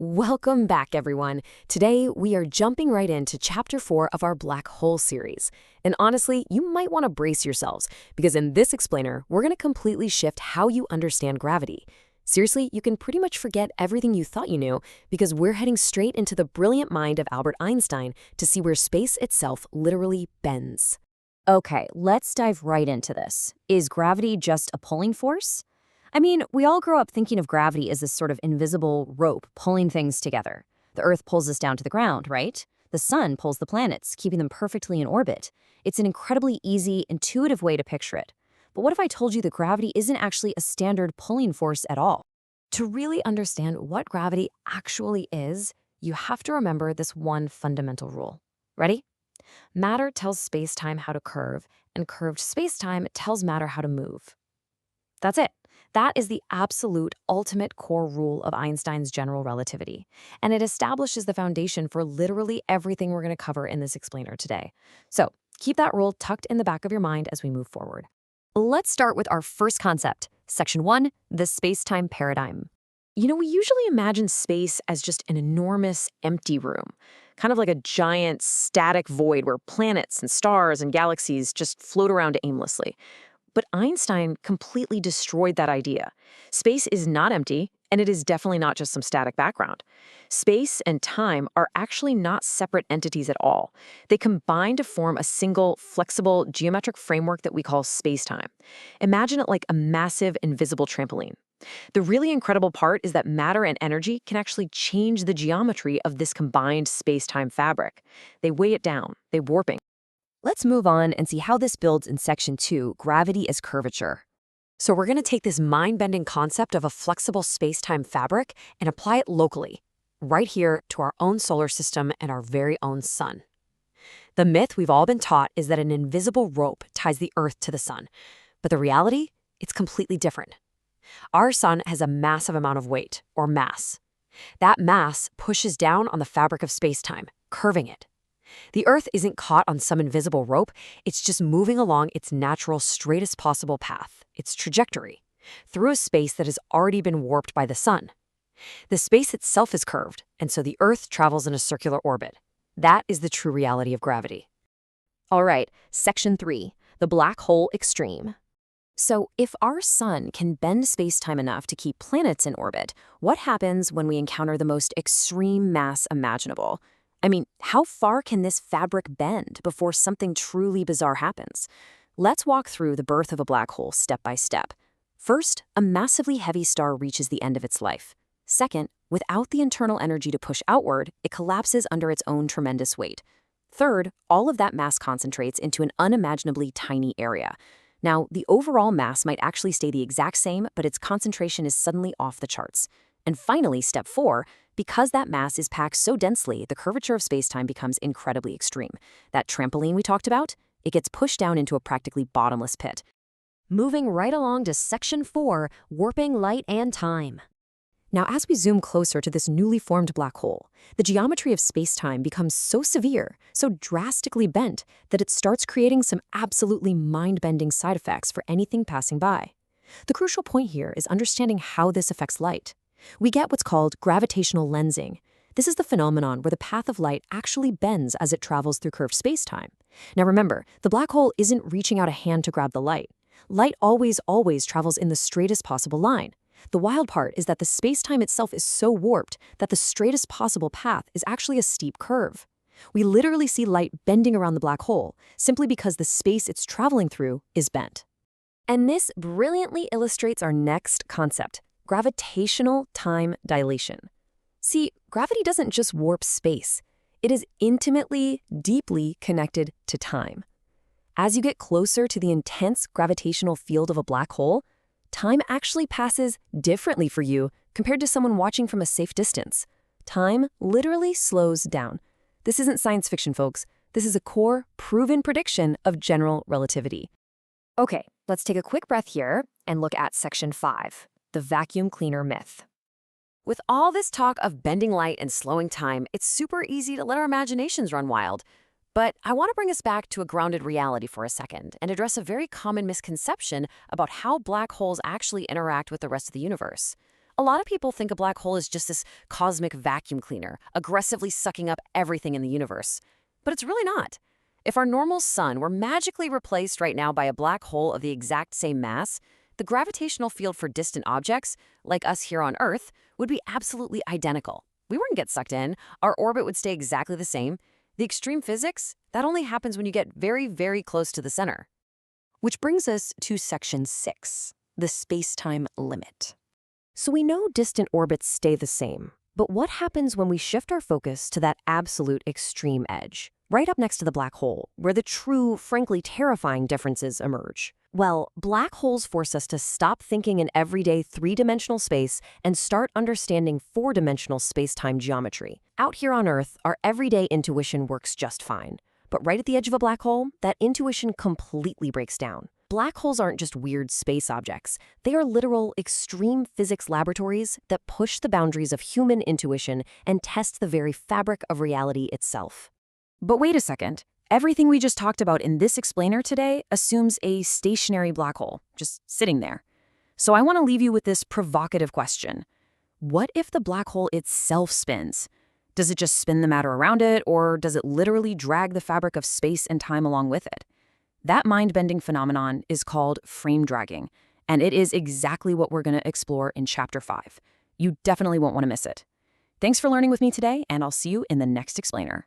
Welcome back, everyone. Today, we are jumping right into Chapter 4 of our Black Hole series. And honestly, you might want to brace yourselves, because in this explainer, we're going to completely shift how you understand gravity. Seriously, you can pretty much forget everything you thought you knew, because we're heading straight into the brilliant mind of Albert Einstein to see where space itself literally bends. Okay, let's dive right into this. Is gravity just a pulling force? I mean, we all grow up thinking of gravity as this sort of invisible rope pulling things together. The Earth pulls us down to the ground, right? The sun pulls the planets, keeping them perfectly in orbit. It's an incredibly easy, intuitive way to picture it. But what if I told you that gravity isn't actually a standard pulling force at all? To really understand what gravity actually is, you have to remember this one fundamental rule. Ready? Matter tells space-time how to curve, and curved space-time tells matter how to move. That's it. That is the absolute ultimate core rule of Einstein's general relativity, and it establishes the foundation for literally everything we're going to cover in this explainer today. So keep that rule tucked in the back of your mind as we move forward. Let's start with our first concept, Section 1, the space-time paradigm. We usually imagine space as just an enormous empty room, kind of like a giant static void where planets and stars and galaxies just float around aimlessly. But Einstein completely destroyed that idea. Space is not empty, and it is definitely not just some static background. Space and time are actually not separate entities at all. They combine to form a single, flexible, geometric framework that we call space-time. Imagine it like a massive, invisible trampoline. The really incredible part is that matter and energy can actually change the geometry of this combined space-time fabric. They weigh it down, they warp it. Let's move on and see how this builds in Section 2, gravity as curvature. So we're going to take this mind-bending concept of a flexible space-time fabric and apply it locally, right here to our own solar system and our very own sun. The myth we've all been taught is that an invisible rope ties the Earth to the sun. But the reality? It's completely different. Our sun has a massive amount of weight, or mass. That mass pushes down on the fabric of space-time, curving it. The Earth isn't caught on some invisible rope, it's just moving along its natural, straightest possible path, its trajectory, through a space that has already been warped by the sun. The space itself is curved, and so the Earth travels in a circular orbit. That is the true reality of gravity. All right, Section 3, the black hole extreme. So if our sun can bend space-time enough to keep planets in orbit, what happens when we encounter the most extreme mass imaginable? I mean, how far can this fabric bend before something truly bizarre happens? Let's walk through the birth of a black hole step by step. First, a massively heavy star reaches the end of its life. Second, without the internal energy to push outward, it collapses under its own tremendous weight. Third, all of that mass concentrates into an unimaginably tiny area. Now, the overall mass might actually stay the exact same, but its concentration is suddenly off the charts. And finally, step 4, because that mass is packed so densely, the curvature of spacetime becomes incredibly extreme. That trampoline we talked about, it gets pushed down into a practically bottomless pit. Moving right along to Section 4, warping light and time. Now, as we zoom closer to this newly formed black hole, the geometry of spacetime becomes so severe, so drastically bent, that it starts creating some absolutely mind-bending side effects for anything passing by. The crucial point here is understanding how this affects light. We get what's called gravitational lensing. This is the phenomenon where the path of light actually bends as it travels through curved spacetime. Now remember, the black hole isn't reaching out a hand to grab the light. Light always travels in the straightest possible line. The wild part is that the spacetime itself is so warped that the straightest possible path is actually a steep curve. We literally see light bending around the black hole simply because the space it's traveling through is bent. And this brilliantly illustrates our next concept, gravitational time dilation. See, gravity doesn't just warp space. It is intimately, deeply connected to time. As you get closer to the intense gravitational field of a black hole, time actually passes differently for you compared to someone watching from a safe distance. Time literally slows down. This isn't science fiction, folks. This is a core, proven prediction of general relativity. Okay, let's take a quick breath here and look at Section 5. The vacuum cleaner myth. With all this talk of bending light and slowing time, it's super easy to let our imaginations run wild. But I want to bring us back to a grounded reality for a second and address a very common misconception about how black holes actually interact with the rest of the universe. A lot of people think a black hole is just this cosmic vacuum cleaner, aggressively sucking up everything in the universe. But it's really not. If our normal sun were magically replaced right now by a black hole of the exact same mass, the gravitational field for distant objects, like us here on Earth, would be absolutely identical. We wouldn't get sucked in. Our orbit would stay exactly the same. The extreme physics, that only happens when you get very, very close to the center. Which brings us to section 6, the space-time limit. So we know distant orbits stay the same, but what happens when we shift our focus to that absolute extreme edge, right up next to the black hole, where the true, frankly terrifying differences emerge? Well, black holes force us to stop thinking in everyday three-dimensional space and start understanding four-dimensional space-time geometry. Out here on Earth, our everyday intuition works just fine. But right at the edge of a black hole, that intuition completely breaks down. Black holes aren't just weird space objects. They are literal extreme physics laboratories that push the boundaries of human intuition and test the very fabric of reality itself. But wait a second. Everything we just talked about in this explainer today assumes a stationary black hole, just sitting there. So I want to leave you with this provocative question. What if the black hole itself spins? Does it just spin the matter around it, or does it literally drag the fabric of space and time along with it? That mind-bending phenomenon is called frame dragging, and it is exactly what we're going to explore in Chapter 5. You definitely won't want to miss it. Thanks for learning with me today, and I'll see you in the next explainer.